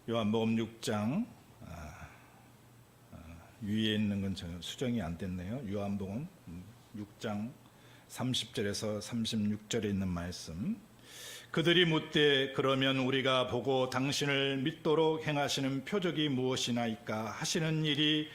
요한복음 6장 위에 있는 건 수정이 안 됐네요. 요한복음 6장 30절에서 36절에 있는 말씀. 그들이 묻되 그러면 우리가 보고 당신을 믿도록 행하시는 표적이 무엇이나이까 하시는 일이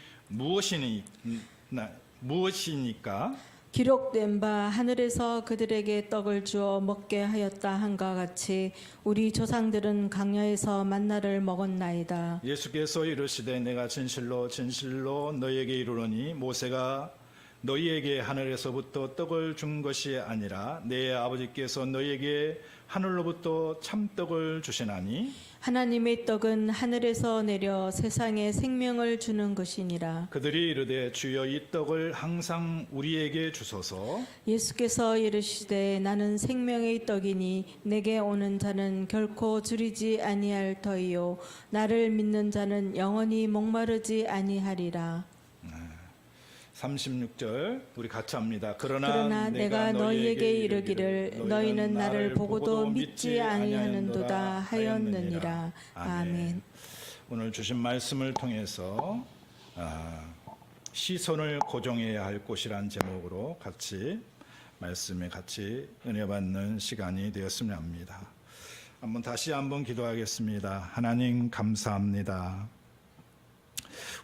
무엇이니까 기록된 바 하늘에서 그들에게 떡을 주어 먹게 하였다 한과 같이 우리 조상들은 광야에서 만나를 먹었나이다. 예수께서 이르시되 내가 진실로 진실로 너희에게 이르노니 모세가 너희에게 하늘에서부터 떡을 준 것이 아니라 내 아버지께서 너희에게 하늘로부터 참떡을 주시나니 하나님의 떡은 하늘에서 내려 세상에 생명을 주는 것이니라. 그들이 이르되 주여 이 떡을 항상 우리에게 주소서. 예수께서 이르시되 나는 생명의 떡이니 내게 오는 자는 결코 줄이지 아니할 터이요 나를 믿는 자는 영원히 목마르지 아니하리라. 36절 우리 같이 합니다. 그러나 내가 너희에게 이르기를 너희는 나를 보고도 믿지 아니하는도다 하였느니라. 아멘. 오늘 주신 말씀을 통해서 시선을 고정해야 할 곳이란 제목으로 같이 말씀에 같이 은혜 받는 시간이 되었으면 합니다. 다시 한번 기도하겠습니다. 하나님 감사합니다.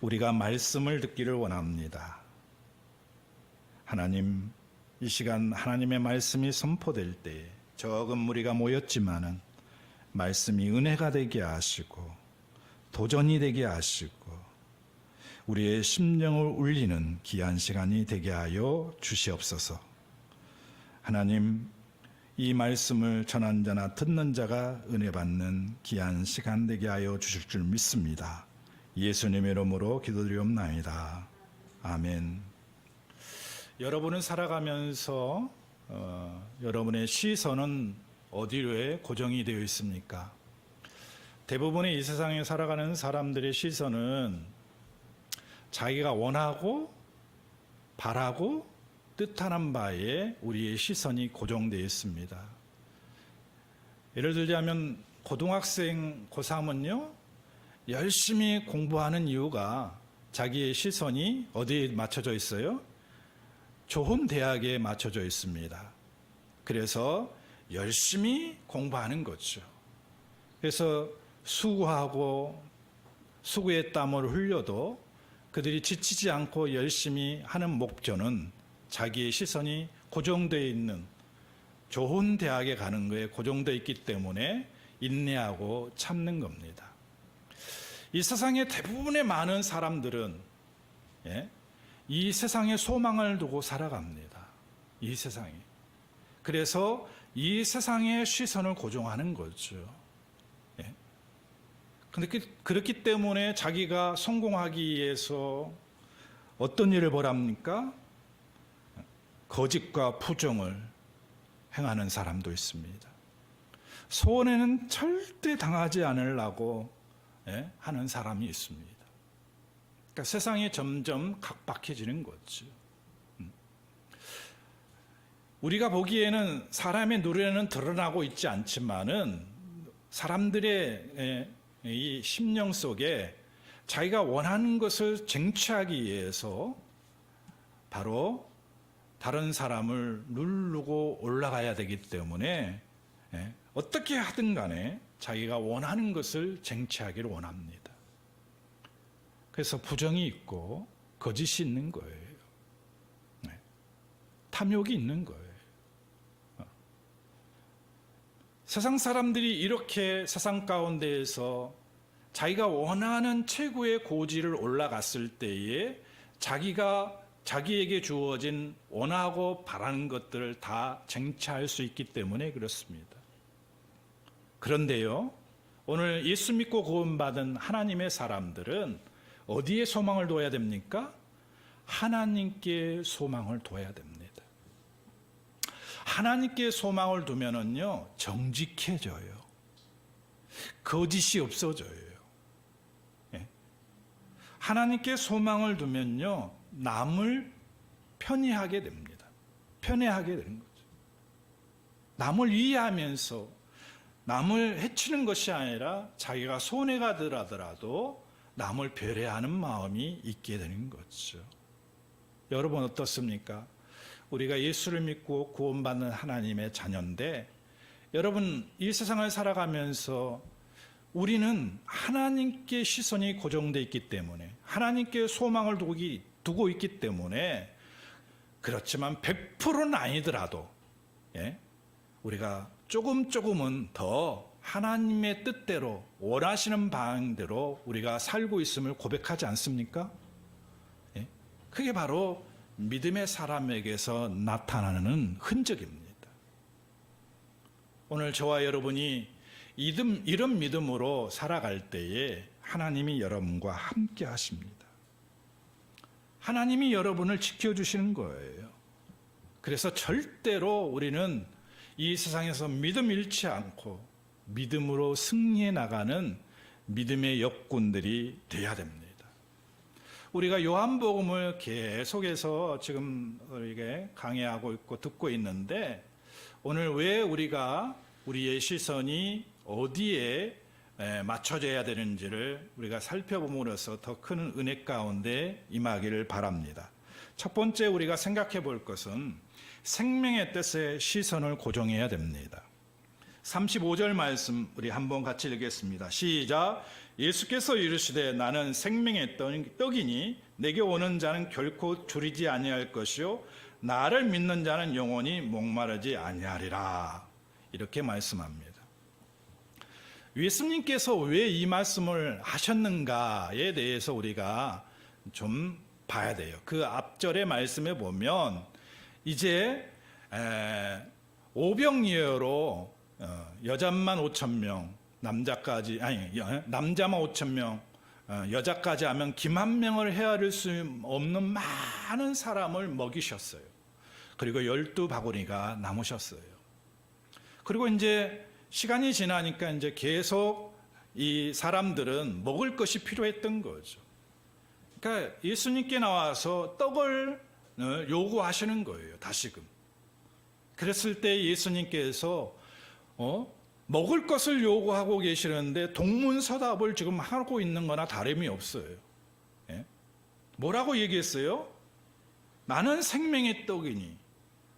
우리가 말씀을 듣기를 원합니다. 하나님, 이 시간 하나님의 말씀이 선포될 때 적은 무리가 모였지만은 말씀이 은혜가 되게 하시고 도전이 되게 하시고 우리의 심령을 울리는 귀한 시간이 되게 하여 주시옵소서. 하나님, 이 말씀을 전한 자나 듣는 자가 은혜 받는 귀한 시간 되게 하여 주실 줄 믿습니다. 예수님의 이름으로 기도드리옵나이다. 아멘. 여러분은 살아가면서 여러분의 시선은 어디로에 고정이 되어 있습니까? 대부분의 이 세상에 살아가는 사람들의 시선은 자기가 원하고 바라고 뜻하는 바에 우리의 시선이 고정되어 있습니다. 예를 들자면 고등학생 고3은요 열심히 공부하는 이유가 자기의 시선이 어디에 맞춰져 있어요? 좋은 대학에 맞춰져 있습니다. 그래서 열심히 공부하는 거죠. 그래서 수고하고 수고의 땀을 흘려도 그들이 지치지 않고 열심히 하는 목표는 자기의 시선이 고정되어 있는 좋은 대학에 가는 거에 고정되어 있기 때문에 인내하고 참는 겁니다. 이 세상의 대부분의 많은 사람들은 이 세상에 소망을 두고 살아갑니다. 이 세상에. 그래서 이 세상의 시선을 고정하는 거죠. 그런데 그렇기 때문에 자기가 성공하기 위해서 어떤 일을 벌합니까? 거짓과 부정을 행하는 사람도 있습니다. 소원에는 절대 당하지 않으려고 하는 사람이 있습니다. 그러니까 세상이 점점 각박해지는 거죠. 우리가 보기에는 사람의 노래는 드러나고 있지 않지만은 사람들의 이 심령 속에 자기가 원하는 것을 쟁취하기 위해서 바로 다른 사람을 누르고 올라가야 되기 때문에 어떻게 하든 간에 자기가 원하는 것을 쟁취하기를 원합니다. 그래서 부정이 있고 거짓이 있는 거예요. 탐욕이 있는 거예요. 세상 사람들이 이렇게 세상 가운데에서 자기가 원하는 최고의 고지를 올라갔을 때에 자기에게 주어진 원하고 바라는 것들을 다 쟁취할 수 있기 때문에 그렇습니다. 그런데요, 오늘 예수 믿고 구원받은 하나님의 사람들은 어디에 소망을 둬야 됩니까? 하나님께 소망을 둬야 됩니다. 하나님께 소망을 두면은요, 정직해져요. 거짓이 없어져요. 하나님께 소망을 두면요, 남을 편애하게 됩니다. 편애하게 되는 거죠. 남을 이해하면서 남을 해치는 것이 아니라 자기가 손해가 더라도 남을 배려하는 마음이 있게 되는 거죠. 여러분 어떻습니까? 우리가 예수를 믿고 구원받는 하나님의 자녀인데, 여러분 이 세상을 살아가면서 우리는 하나님께 시선이 고정되어 있기 때문에, 하나님께 소망을 두고 있기 때문에, 그렇지만 100%는 아니더라도 우리가 조금은 더 하나님의 뜻대로 원하시는 방향대로 우리가 살고 있음을 고백하지 않습니까? 그게 바로 믿음의 사람에게서 나타나는 흔적입니다. 오늘 저와 여러분이 이런 믿음으로 살아갈 때에 하나님이 여러분과 함께 하십니다. 하나님이 여러분을 지켜주시는 거예요. 그래서 절대로 우리는 이 세상에서 믿음 잃지 않고 믿음으로 승리해 나가는 믿음의 역군들이 돼야 됩니다. 우리가 요한복음을 계속해서 지금 우리에게 강의하고 있고 듣고 있는데, 오늘 왜 우리의 시선이 어디에 맞춰져야 되는지를 우리가 살펴봄으로써 더 큰 은혜 가운데 임하기를 바랍니다. 첫 번째 우리가 생각해 볼 것은 생명의 뜻에 시선을 고정해야 됩니다. 35절 말씀 우리 한번 같이 읽겠습니다. 시작. 예수께서 이르시되 나는 생명의 떡이니 내게 오는 자는 결코 줄이지 아니할 것이요 나를 믿는 자는 영원히 목마르지 아니하리라. 이렇게 말씀합니다. 예수님께서 왜 이 말씀을 하셨는가에 대해서 우리가 좀 봐야 돼요. 그 앞절의 말씀에 보면 이제 오병이어로 여자만 5,000명, 남자만 5,000명, 여자까지 하면 김한 명을 헤아릴 수 없는 많은 사람을 먹이셨어요. 그리고 12바구니가 남으셨어요. 그리고 이제 시간이 지나니까 이제 계속 이 사람들은 먹을 것이 필요했던 거죠. 그러니까 예수님께 나와서 떡을 요구하시는 거예요. 다시금. 그랬을 때 예수님께서 먹을 것을 요구하고 계시는데 동문서답을 지금 하고 있는 거나 다름이 없어요. 뭐라고 얘기했어요? 나는 생명의 떡이니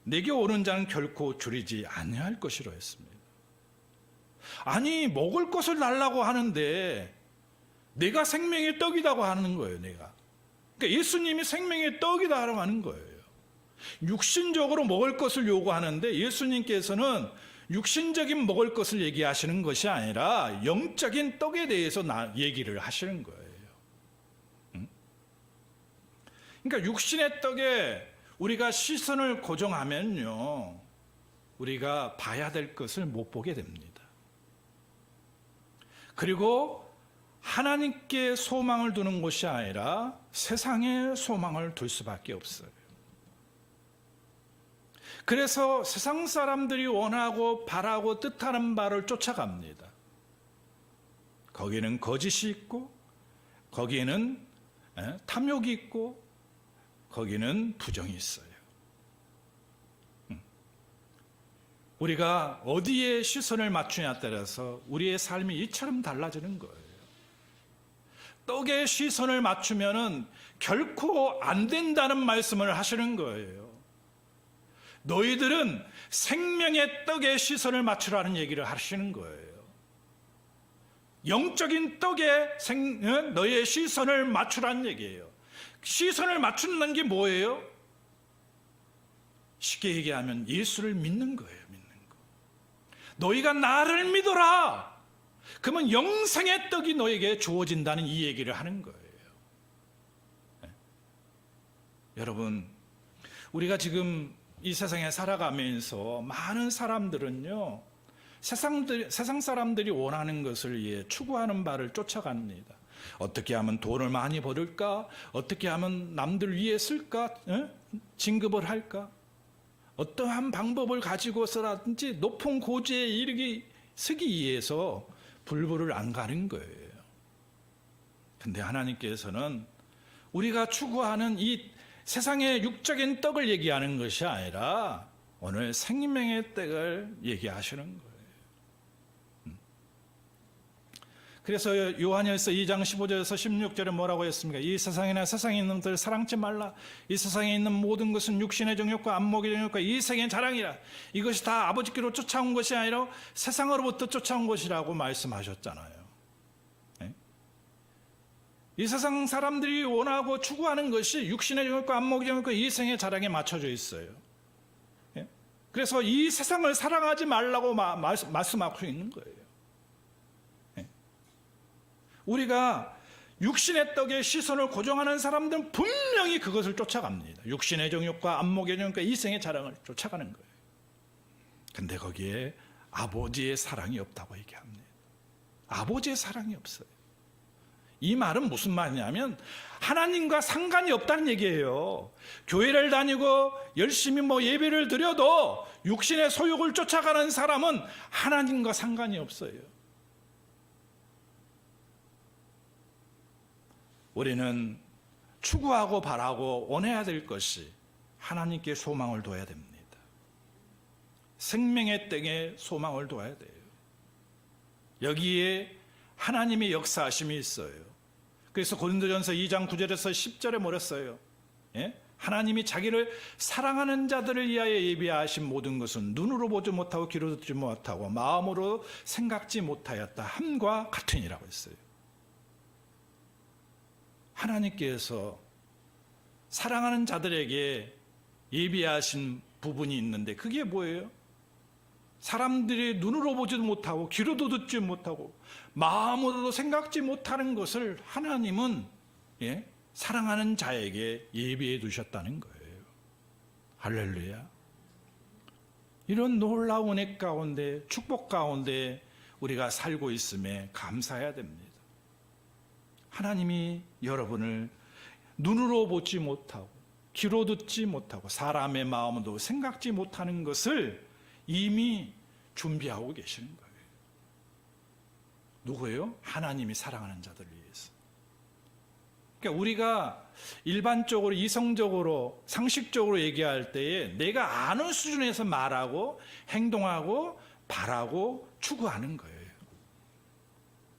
내게 오는 자는 결코 줄이지 아니할 것이라 했습니다. 아니, 먹을 것을 달라고 하는데 내가 생명의 떡이라고 하는 거예요. 내가. 그러니까 예수님이 생명의 떡이다 하라고 하는 거예요. 육신적으로 먹을 것을 요구하는데 예수님께서는 육신적인 먹을 것을 얘기하시는 것이 아니라 영적인 떡에 대해서 얘기를 하시는 거예요. 그러니까 육신의 떡에 우리가 시선을 고정하면요, 우리가 봐야 될 것을 못 보게 됩니다. 그리고 하나님께 소망을 두는 것이 아니라 세상에 소망을 둘 수밖에 없어요. 그래서 세상 사람들이 원하고 바라고 뜻하는 바를 쫓아갑니다. 거기에는 거짓이 있고, 거기에는 탐욕이 있고, 거기는 부정이 있어요. 우리가 어디에 시선을 맞추냐에 따라서 우리의 삶이 이처럼 달라지는 거예요. 떡에 시선을 맞추면은 결코 안 된다는 말씀을 하시는 거예요. 너희들은 생명의 떡에 시선을 맞추라는 얘기를 하시는 거예요. 영적인 떡에 너희의 시선을 맞추라는 얘기예요. 시선을 맞춘다는 게 뭐예요? 쉽게 얘기하면 예수를 믿는 거예요. 믿는 거. 너희가 나를 믿어라. 그러면 영생의 떡이 너에게 주어진다는 이 얘기를 하는 거예요. 네. 여러분, 우리가 지금 이 세상에 살아가면서 많은 사람들은요, 세상 사람들이 원하는 것을 추구하는 바를 쫓아갑니다. 어떻게 하면 돈을 많이 벌을까? 어떻게 하면 남들 위해 쓸까? 진급을 할까? 어떠한 방법을 가지고서라든지 높은 고지에 서기 위해서 불불을 안 가는 거예요. 근데 하나님께서는 우리가 추구하는 이 세상의 육적인 떡을 얘기하는 것이 아니라 오늘 생명의 떡을 얘기하시는 거예요. 그래서 요한일서 2장 15절에서 16절에 뭐라고 했습니까? 이 세상이나 세상에 있는 것들을 사랑치 말라. 이 세상에 있는 모든 것은 육신의 정욕과 안목의 정욕과 이 세계의 자랑이라. 이것이 다 아버지께로 쫓아온 것이 아니라 세상으로부터 쫓아온 것이라고 말씀하셨잖아요. 네? 이 세상 사람들이 원하고 추구하는 것이 육신의 정욕과 안목의 정욕과 이 세상의 자랑에 맞춰져 있어요. 네? 그래서 이 세상을 사랑하지 말라고 말씀하고 있는 거예요. 우리가 육신의 떡에 시선을 고정하는 사람들은 분명히 그것을 쫓아갑니다. 육신의 정욕과 안목의 정욕과 이생의 자랑을 쫓아가는 거예요. 근데 거기에 아버지의 사랑이 없다고 얘기합니다. 아버지의 사랑이 없어요. 이 말은 무슨 말이냐면 하나님과 상관이 없다는 얘기예요. 교회를 다니고 열심히 예배를 드려도 육신의 소욕을 쫓아가는 사람은 하나님과 상관이 없어요. 우리는 추구하고 바라고 원해야 될 것이 하나님께 소망을 둬야 됩니다. 생명의 땅에 소망을 둬야 돼요. 여기에 하나님의 역사하심이 있어요. 그래서 고린도전서 2장 9절에서 10절에 뭐랬어요? 하나님이 자기를 사랑하는 자들을 위하여 예비하신 모든 것은 눈으로 보지 못하고 귀로 듣지 못하고 마음으로 생각지 못하였다 함과 같으니라고 했어요. 하나님께서 사랑하는 자들에게 예비하신 부분이 있는데 그게 뭐예요? 사람들이 눈으로 보지도 못하고 귀로도 듣지 못하고 마음으로도 생각지 못하는 것을 하나님은 사랑하는 자에게 예비해 두셨다는 거예요. 할렐루야. 이런 놀라운 은혜 가운데 축복 가운데 우리가 살고 있음에 감사해야 됩니다. 하나님이 여러분을 눈으로 보지 못하고 귀로 듣지 못하고 사람의 마음으로 생각지 못하는 것을 이미 준비하고 계시는 거예요. 누구예요? 하나님이 사랑하는 자들을 위해서. 그러니까 우리가 일반적으로 이성적으로 상식적으로 얘기할 때에 내가 아는 수준에서 말하고 행동하고 바라고 추구하는 거예요.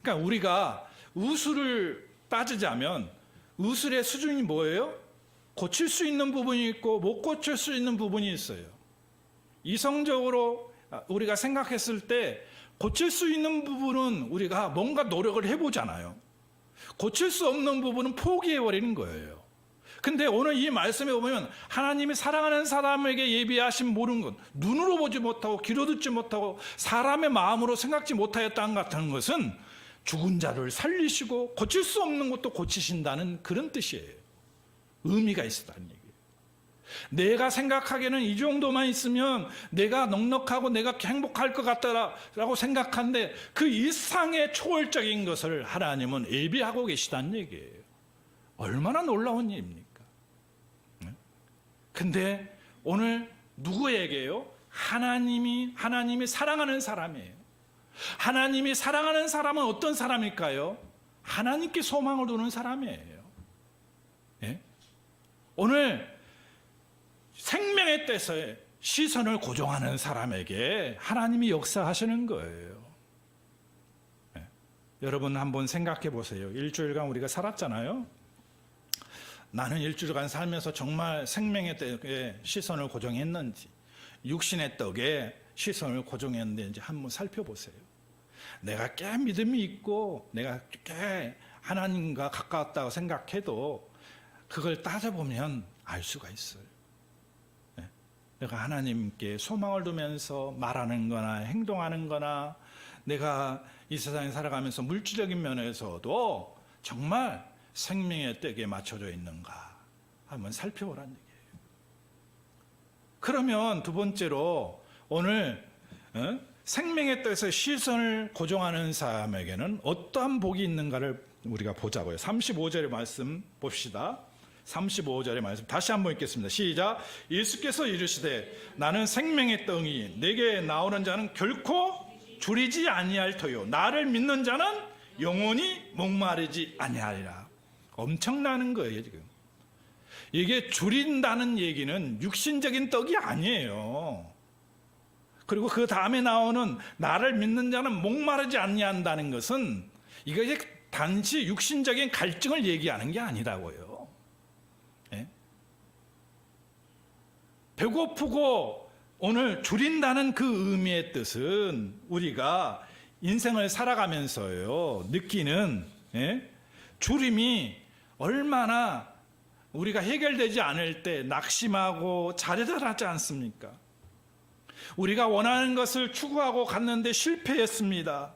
그러니까 우리가 의술을 따지자면 의술의 수준이 뭐예요? 고칠 수 있는 부분이 있고 못 고칠 수 있는 부분이 있어요. 이성적으로 우리가 생각했을 때 고칠 수 있는 부분은 우리가 뭔가 노력을 해보잖아요. 고칠 수 없는 부분은 포기해버리는 거예요. 근데 오늘 이 말씀에 보면 하나님이 사랑하는 사람에게 예비하신 모든 것, 눈으로 보지 못하고 귀로 듣지 못하고 사람의 마음으로 생각지 못하였다는 같은 것은 죽은 자를 살리시고 고칠 수 없는 것도 고치신다는 그런 뜻이에요. 의미가 있었다는 얘기예요. 내가 생각하기에는 이 정도만 있으면 내가 넉넉하고 내가 행복할 것 같다라고 생각하는데 그 이상의 초월적인 것을 하나님은 예비하고 계시다는 얘기예요. 얼마나 놀라운 일입니까? 근데 오늘 누구에게요? 하나님이 사랑하는 사람이에요. 하나님이 사랑하는 사람은 어떤 사람일까요? 하나님께 소망을 두는 사람이에요. 오늘 생명의 뜻에 시선을 고정하는 사람에게 하나님이 역사하시는 거예요. 여러분 한번 생각해 보세요. 일주일간 우리가 살았잖아요. 나는 일주일간 살면서 정말 생명의 떡에 시선을 고정했는지 육신의 떡에 시선을 고정했는지 한번 살펴보세요. 내가 꽤 믿음이 있고 내가 꽤 하나님과 가까웠다고 생각해도 그걸 따져보면 알 수가 있어요. 내가 하나님께 소망을 두면서 말하는 거나 행동하는 거나 내가 이 세상에 살아가면서 물질적인 면에서도 정말 생명의 떡에 맞춰져 있는가 한번 살펴보라는 얘기예요. 그러면 두 번째로 오늘 생명의 떡에서 시선을 고정하는 사람에게는 어떠한 복이 있는가를 우리가 보자고요. 35절의 말씀 봅시다. 35절의 말씀 다시 한번 읽겠습니다. 시작. 예수께서 이르시되 나는 생명의 떡이 내게 나오는 자는 결코 줄이지 아니할 터요 나를 믿는 자는 영원히 목마르지 아니하리라. 엄청나는 거예요. 지금 이게 줄인다는 얘기는 육신적인 떡이 아니에요. 그리고 그 다음에 나오는 나를 믿는 자는 목마르지 아니한다는 것은 이게 단지 육신적인 갈증을 얘기하는 게 아니라고요. 예? 배고프고 오늘 줄인다는 그 의미의 뜻은 우리가 인생을 살아가면서요 느끼는 줄임이 얼마나 우리가 해결되지 않을 때 낙심하고 자괴하지 않습니까? 우리가 원하는 것을 추구하고 갔는데 실패했습니다.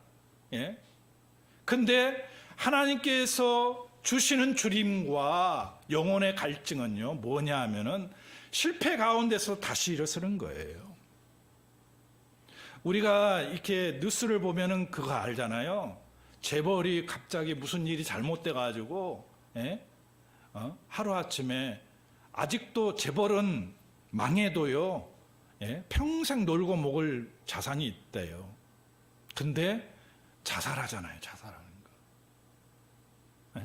근데 하나님께서 주시는 줄임과 영혼의 갈증은요 뭐냐 하면은 실패 가운데서 다시 일어서는 거예요. 우리가 이렇게 뉴스를 보면은 그거 알잖아요. 재벌이 갑자기 무슨 일이 잘못돼 가지고 하루아침에 아직도 재벌은 망해도요 평생 놀고 먹을 자산이 있대요. 근데 자살하잖아요. 자살하는 거.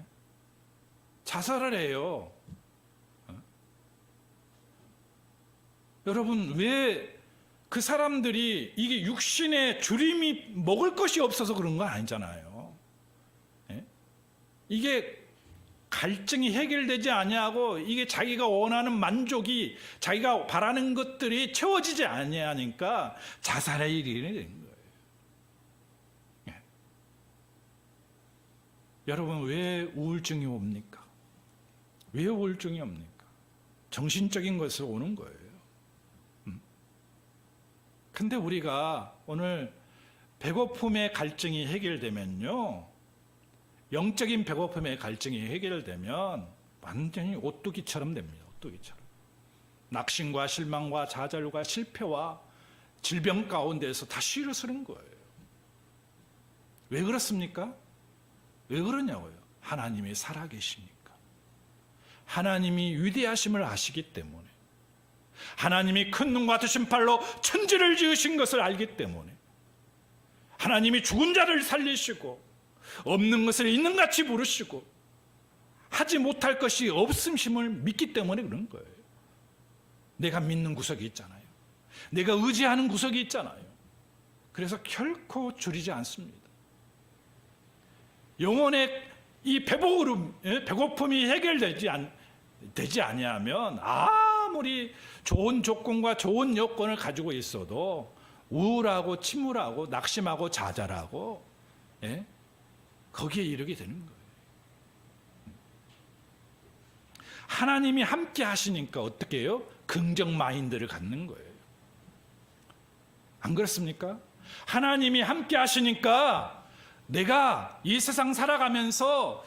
자살을 해요. 여러분 왜 그 사람들이 이게 육신의 줄임이 먹을 것이 없어서 그런 건 아니잖아요. 이게 갈증이 해결되지 아니하고 이게 자기가 원하는 만족이 자기가 바라는 것들이 채워지지 아니하니까 자살의 일이 된 거예요. 여러분 왜 우울증이 옵니까? 왜 우울증이 옵니까? 정신적인 것에서 오는 거예요. 근데 우리가 오늘 배고픔의 갈증이 해결되면요 영적인 배고픔의 갈증이 해결되면 완전히 오뚜기처럼 됩니다. 오뚜기처럼. 낙심과 실망과 좌절과 실패와 질병 가운데서 다시 일어서는 거예요. 왜 그렇습니까? 왜 그러냐고요? 하나님이 살아계시니까. 하나님이 위대하심을 아시기 때문에. 하나님이 큰 눈과 드신 팔로 천지를 지으신 것을 알기 때문에. 하나님이 죽은 자를 살리시고 없는 것을 있는 같이 부르시고 하지 못할 것이 없음심을 믿기 때문에 그런 거예요. 내가 믿는 구석이 있잖아요. 내가 의지하는 구석이 있잖아요. 그래서 결코 줄이지 않습니다. 영혼의 이 배고픔이 해결되지 아니하면 아무리 좋은 조건과 좋은 여건을 가지고 있어도 우울하고 침울하고 낙심하고 좌절하고 거기에 이르게 되는 거예요. 하나님이 함께 하시니까 어떻게 해요? 긍정 마인드를 갖는 거예요. 안 그렇습니까? 하나님이 함께 하시니까 내가 이 세상 살아가면서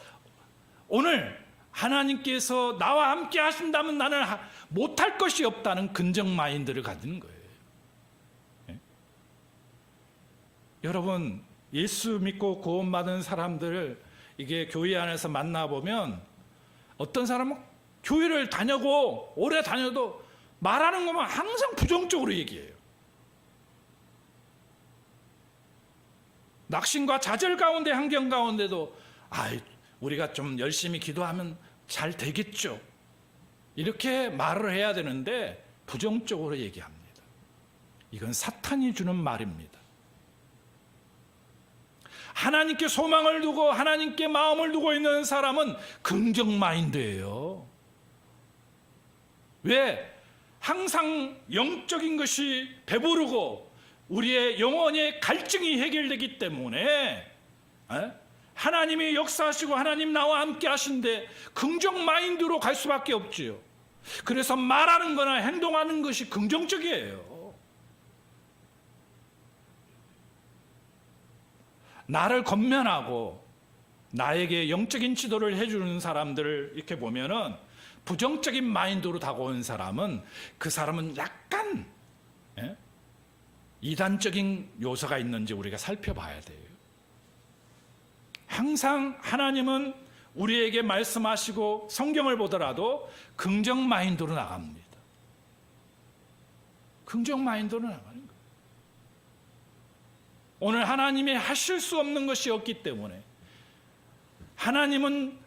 오늘 하나님께서 나와 함께 하신다면 나는 못할 것이 없다는 긍정 마인드를 가지는 거예요. 여러분 예수 믿고 구원받은 사람들을 이게 교회 안에서 만나보면 어떤 사람은 교회를 다녀고 오래 다녀도 말하는 것만 항상 부정적으로 얘기해요. 낙심과 좌절 가운데 환경 가운데도 우리가 좀 열심히 기도하면 잘 되겠죠. 이렇게 말을 해야 되는데 부정적으로 얘기합니다. 이건 사탄이 주는 말입니다. 하나님께 소망을 두고 하나님께 마음을 두고 있는 사람은 긍정 마인드예요. 왜? 항상 영적인 것이 배부르고 우리의 영혼의 갈증이 해결되기 때문에 하나님이 역사하시고 하나님 나와 함께 하신데 긍정 마인드로 갈 수밖에 없지요. 그래서 말하는 거나 행동하는 것이 긍정적이에요. 나를 건면하고 나에게 영적인 지도를 해주는 사람들을 이렇게 보면은 부정적인 마인드로 다가온 사람은 그 사람은 약간 이단적인 요소가 있는지 우리가 살펴봐야 돼요. 항상 하나님은 우리에게 말씀하시고 성경을 보더라도 긍정 마인드로 나갑니다. 긍정 마인드로 나가는 거예요. 오늘 하나님이 하실 수 없는 것이 없기 때문에 하나님은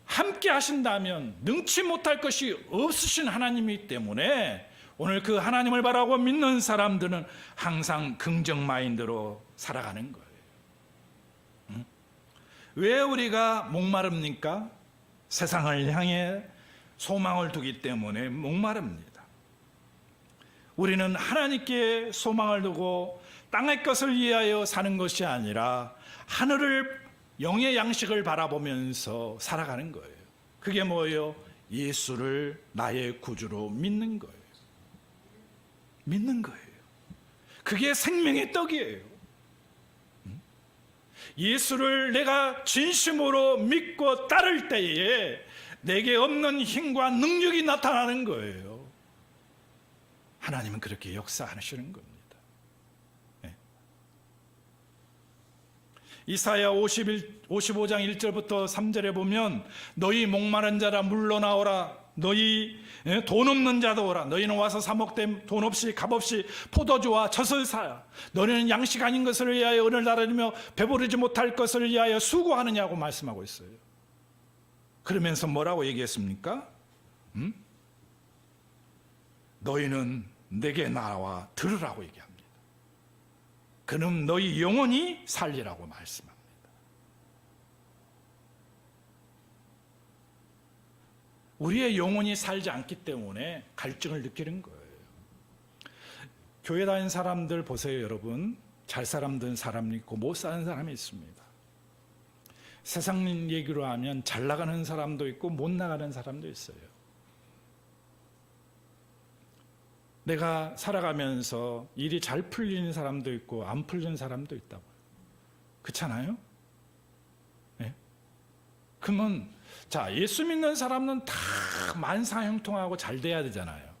함께 하신다면 능치 못할 것이 없으신 하나님이기 때문에 오늘 그 하나님을 바라고 믿는 사람들은 항상 긍정 마인드로 살아가는 거예요. 왜 우리가 목마릅니까? 세상을 향해 소망을 두기 때문에 목마릅니다. 우리는 하나님께 소망을 두고 땅의 것을 위하여 사는 것이 아니라 하늘을 영의 양식을 바라보면서 살아가는 거예요. 그게 뭐예요? 예수를 나의 구주로 믿는 거예요. 믿는 거예요. 그게 생명의 떡이에요. 예수를 내가 진심으로 믿고 따를 때에 내게 없는 힘과 능력이 나타나는 거예요. 하나님은 그렇게 역사하시는 겁니다. 이사야 55장 1절부터 3절에 보면 너희 목마른 자라 물러나오라. 너희 돈 없는 자도 오라. 너희는 와서 사 먹되 돈 없이 값없이 포도주와 젖을 사야. 너희는 양식 아닌 것을 위하여 은을 나르며 배부르지 못할 것을 위하여 수고하느냐고 말씀하고 있어요. 그러면서 뭐라고 얘기했습니까? 너희는 내게 나와 들으라고 얘기합니다. 그는 너희 영혼이 살리라고 말씀합니다. 우리의 영혼이 살지 않기 때문에 갈증을 느끼는 거예요. 교회 다니는 사람들 보세요, 여러분. 잘 사람된 사람이 있고 못 사는 사람이 있습니다. 세상 얘기로 하면 잘 나가는 사람도 있고 못 나가는 사람도 있어요. 내가 살아가면서 일이 잘 풀리는 사람도 있고 안 풀리는 사람도 있다고요. 그렇잖아요? 네? 그러면 자, 예수 믿는 사람은 다 만사형통하고 잘 돼야 되잖아요.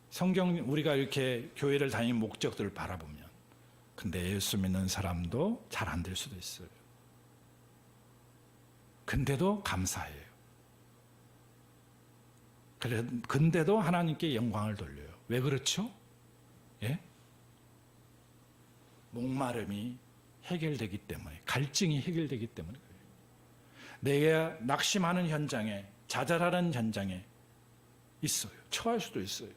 성경 우리가 이렇게 교회를 다니는 목적들을 바라보면. 근데 예수 믿는 사람도 잘 안 될 수도 있어요. 근데도 감사해요. 근데도 하나님께 영광을 돌려요. 왜 그렇죠? 예? 목마름이 해결되기 때문에, 갈증이 해결되기 때문에 그래요. 내가 낙심하는 현장에, 좌절하는 현장에 있어요. 처할 수도 있어요.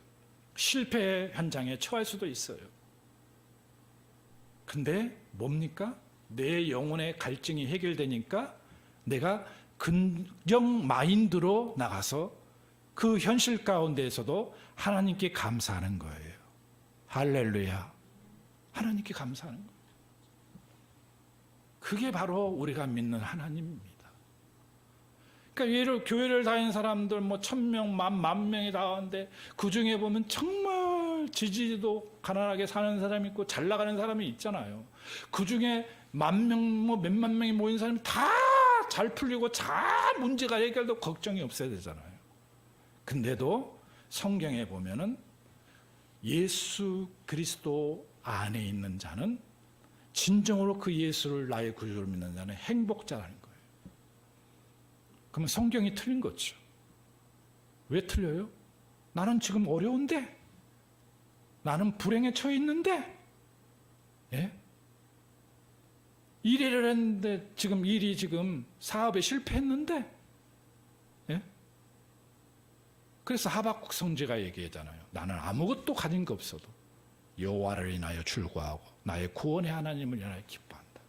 실패 현장에 처할 수도 있어요. 근데 뭡니까? 내 영혼의 갈증이 해결되니까 내가 긍정 마인드로 나가서 그 현실 가운데에서도 하나님께 감사하는 거예요. 할렐루야. 하나님께 감사하는 거예요. 그게 바로 우리가 믿는 하나님입니다. 그러니까 예를 교회를 다니는 사람들 뭐 1000명, 10,000명이 나왔는데 그 중에 보면 정말 지지도 가난하게 사는 사람이 있고 잘 나가는 사람이 있잖아요. 그 중에 10,000명, 뭐 몇만 명이 모인 사람이 다 잘 풀리고 잘 문제가 해결되고 걱정이 없어야 되잖아요. 근데도 성경에 보면은 예수 그리스도 안에 있는 자는 진정으로 그 예수를 나의 구주로 믿는 자는 행복자라는 거예요. 그러면 성경이 틀린 거죠. 왜 틀려요? 나는 지금 어려운데, 나는 불행에 처해 있는데, 예? 일을 했는데 지금 일이 지금 사업에 실패했는데, 예? 그래서 하박국 선지가 얘기하잖아요. 나는 아무것도 가진 거 없어도 여호와를 인하여 즐거워하고 나의 구원의 하나님을 인하여 기뻐한다.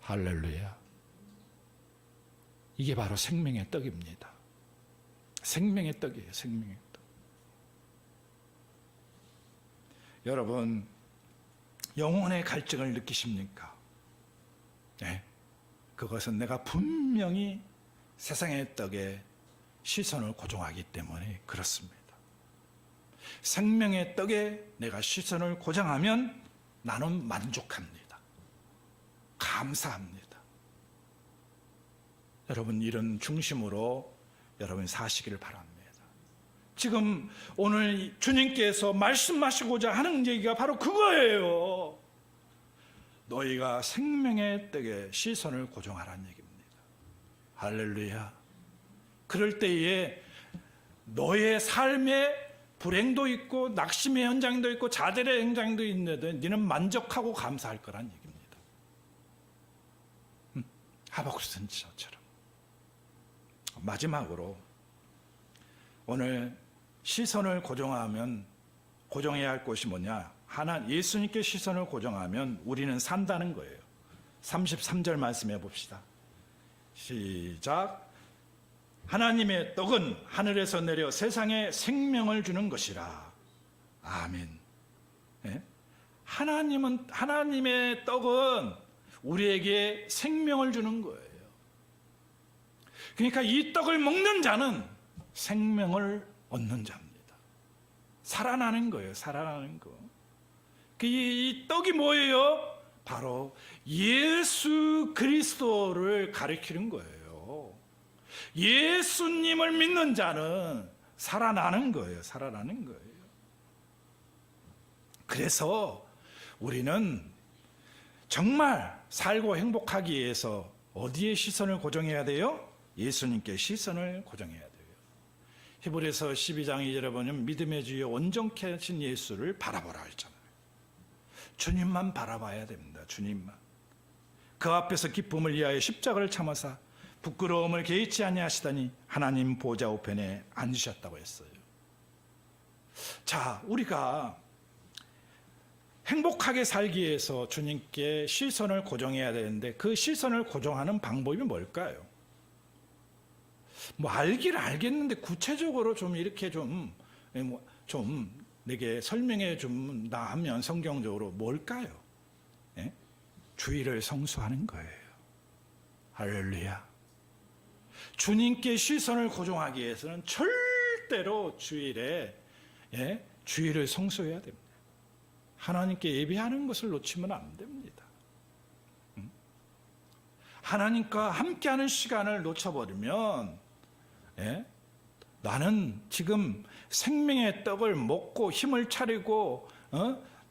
할렐루야. 이게 바로 생명의 떡입니다. 생명의 떡이에요. 생명의 떡. 여러분, 영혼의 갈증을 느끼십니까? 네. 그것은 내가 분명히 세상의 떡에 시선을 고정하기 때문에 그렇습니다. 생명의 떡에 내가 시선을 고정하면 나는 만족합니다. 감사합니다. 여러분, 이런 중심으로 여러분이 사시기를 바랍니다. 지금 오늘 주님께서 말씀하시고자 하는 얘기가 바로 그거예요. 너희가 생명의 떡에 시선을 고정하라는 얘기입니다. 할렐루야. 그럴 때에 너의 삶에 불행도 있고 낙심의 현장도 있고 좌절의 현장도 있는데 너는 만족하고 감사할 거란 얘기입니다. 하박국 선지자처럼. 마지막으로 오늘 시선을 고정하면 고정해야 할 것이 뭐냐? 예수님께 시선을 고정하면 우리는 산다는 거예요. 33절 말씀해 봅시다. 시작. 하나님의 떡은 하늘에서 내려 세상에 생명을 주는 것이라. 아멘. 예? 하나님의 떡은 우리에게 생명을 주는 거예요. 그러니까 이 떡을 먹는 자는 생명을 얻는 자입니다. 살아나는 거예요. 살아나는 거. 이 떡이 뭐예요? 바로 예수 그리스도를 가리키는 거예요. 예수님을 믿는 자는 살아나는 거예요. 살아나는 거예요. 그래서 우리는 정말 살고 행복하기 위해서 어디에 시선을 고정해야 돼요? 예수님께 시선을 고정해야 돼요. 히브리서 12장 2절에 보면 믿음의 주여 온전케 하신 예수를 바라보라 했잖아요. 주님만 바라봐야 됩니다. 주님만. 그 앞에서 기쁨을 위하여 십자가를 참으사 부끄러움을 개의치 아니하시다니 하나님 보좌 우편에 앉으셨다고 했어요. 자, 우리가 행복하게 살기 위해서 주님께 시선을 고정해야 되는데 그 시선을 고정하는 방법이 뭘까요? 뭐 알기는 알겠는데 구체적으로 좀 이렇게 좀 내게 설명해 준다 하면 성경적으로 뭘까요? 예? 주일을 성수하는 거예요. 할렐루야. 주님께 시선을 고정하기 위해서는 절대로 주일에 주일을 성수해야 됩니다. 하나님께 예배하는 것을 놓치면 안 됩니다. 하나님과 함께하는 시간을 놓쳐버리면 나는 지금 생명의 떡을 먹고 힘을 차리고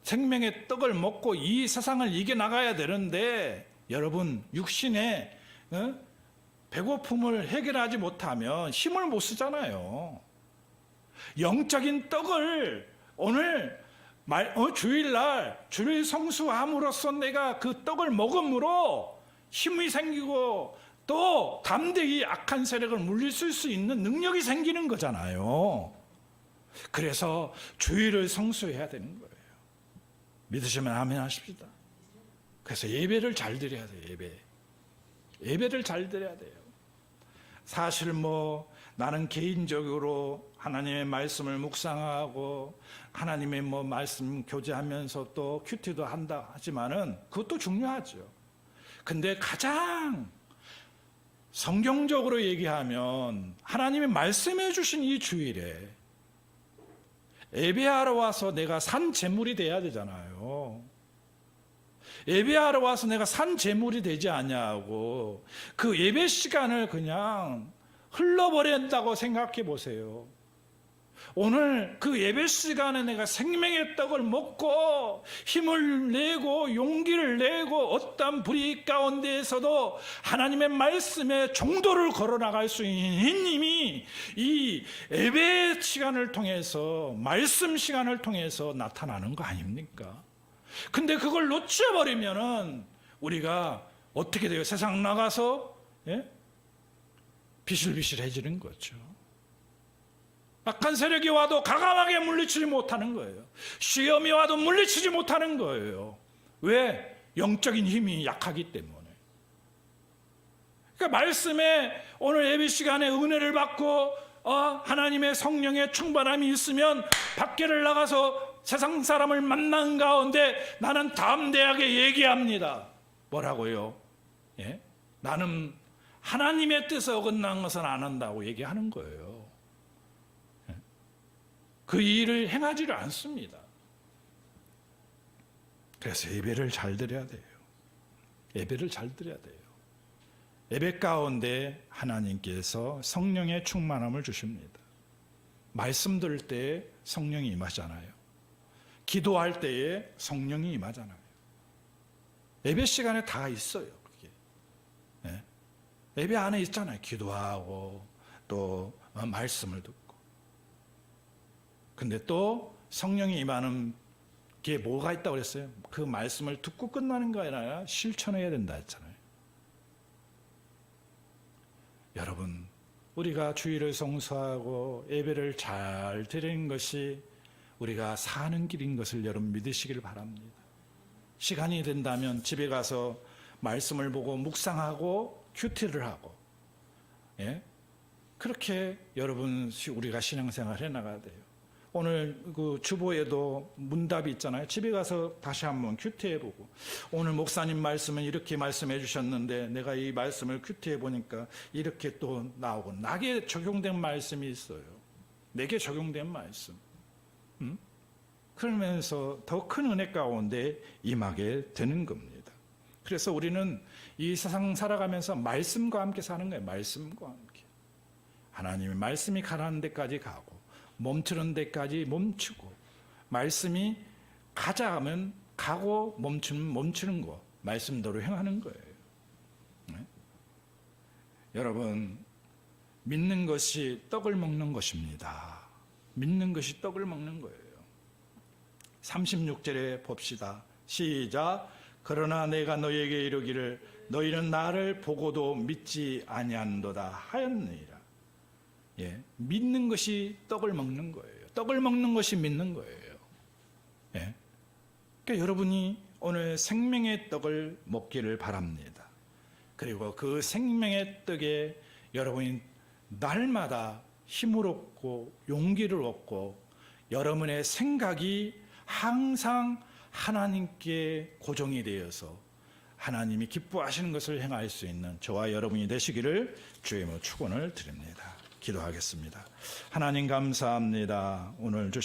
생명의 떡을 먹고 이 세상을 이겨나가야 되는데 여러분 육신의 배고픔을 해결하지 못하면 힘을 못 쓰잖아요. 영적인 떡을 오늘 주일날 주일 성수함으로써 내가 그 떡을 먹음으로 힘이 생기고 또 담대히 악한 세력을 물리칠 수 있는 능력이 생기는 거잖아요. 그래서 주일을 성수해야 되는 거예요. 믿으시면 아멘 하십시다. 그래서 예배를 잘 드려야 돼요. 예배를 잘 드려야 돼요. 사실 나는 개인적으로 하나님의 말씀을 묵상하고 하나님의 말씀 교제하면서 또 큐티도 한다 하지만은 그것도 중요하죠. 근데 가장 성경적으로 얘기하면 하나님이 말씀해 주신 이 주일에 예배하러 와서 내가 산 제물이 돼야 되잖아요. 예배하러 와서 내가 산 제물이 되지 않냐고 그 예배 시간을 그냥 흘러버린다고 생각해 보세요. 오늘 그 예배 시간에 내가 생명의 떡을 먹고 힘을 내고 용기를 내고 어떤 불의 가운데에서도 하나님의 말씀에 정도를 걸어나갈 수 있는 힘이 이 예배 시간을 통해서 말씀 시간을 통해서 나타나는 거 아닙니까? 근데 그걸 놓쳐버리면은 우리가 어떻게 돼요? 세상 나가서 비실비실해지는 거죠. 악한 세력이 와도 가감하게 물리치지 못하는 거예요. 시험이 와도 물리치지 못하는 거예요. 왜? 영적인 힘이 약하기 때문에. 그러니까 말씀에 오늘 예배 시간에 은혜를 받고 하나님의 성령의 충만함이 있으면 밖에를 나가서 세상 사람을 만난 가운데 나는 담대하게 얘기합니다. 뭐라고요? 나는 하나님의 뜻에 어긋난 것은 안 한다고 얘기하는 거예요. 그 일을 행하지를 않습니다. 그래서 예배를 잘 드려야 돼요. 예배를 잘 드려야 돼요. 예배 가운데 하나님께서 성령의 충만함을 주십니다. 말씀 들을 때 성령이 임하잖아요. 기도할 때에 성령이 임하잖아요. 예배 시간에 다 있어요. 그게. 예배 안에 있잖아요. 기도하고 또 말씀을 듣고. 근데 또 성령이 임하는 게 뭐가 있다고 그랬어요? 그 말씀을 듣고 끝나는 거 아니라 실천해야 된다 했잖아요. 여러분, 우리가 주일을 성수하고 예배를 잘 드리는 것이 우리가 사는 길인 것을 여러분 믿으시길 바랍니다. 시간이 된다면 집에 가서 말씀을 보고 묵상하고 큐티를 하고, 예? 그렇게 여러분 우리가 신앙생활 해나가야 돼요. 오늘 그 주보에도 문답이 있잖아요. 집에 가서 다시 한번 큐티해보고, 오늘 목사님 말씀은 이렇게 말씀해 주셨는데 내가 이 말씀을 큐티해 보니까 이렇게 또 나오고, 나에게 적용된 말씀이 있어요. 내게 적용된 말씀. 그러면서 더 큰 은혜 가운데 임하게 되는 겁니다. 그래서 우리는 이 세상 살아가면서 말씀과 함께 사는 거예요. 말씀과 함께. 하나님의 말씀이 가라는 데까지 가고, 멈추는 데까지 멈추고, 말씀이 가자 하면 가고, 멈추면 멈추는 거, 말씀대로 행하는 거예요. 네? 여러분, 믿는 것이 떡을 먹는 것입니다. 믿는 것이 떡을 먹는 거예요. 36절에 봅시다. 시작. 그러나 내가 너희에게 이르기를 너희는 나를 보고도 믿지 아니한도다 하였느니라. 예, 믿는 것이 떡을 먹는 거예요. 떡을 먹는 것이 믿는 거예요. 예. 그러니까 여러분이 오늘 생명의 떡을 먹기를 바랍니다. 그리고 그 생명의 떡에 여러분이 날마다 힘을 얻고 용기를 얻고, 여러분의 생각이 항상 하나님께 고정이 되어서 하나님이 기뻐하시는 것을 행할 수 있는 저와 여러분이 되시기를 주의 이름으로 축원을 드립니다. 기도하겠습니다. 하나님 감사합니다. 오늘 주신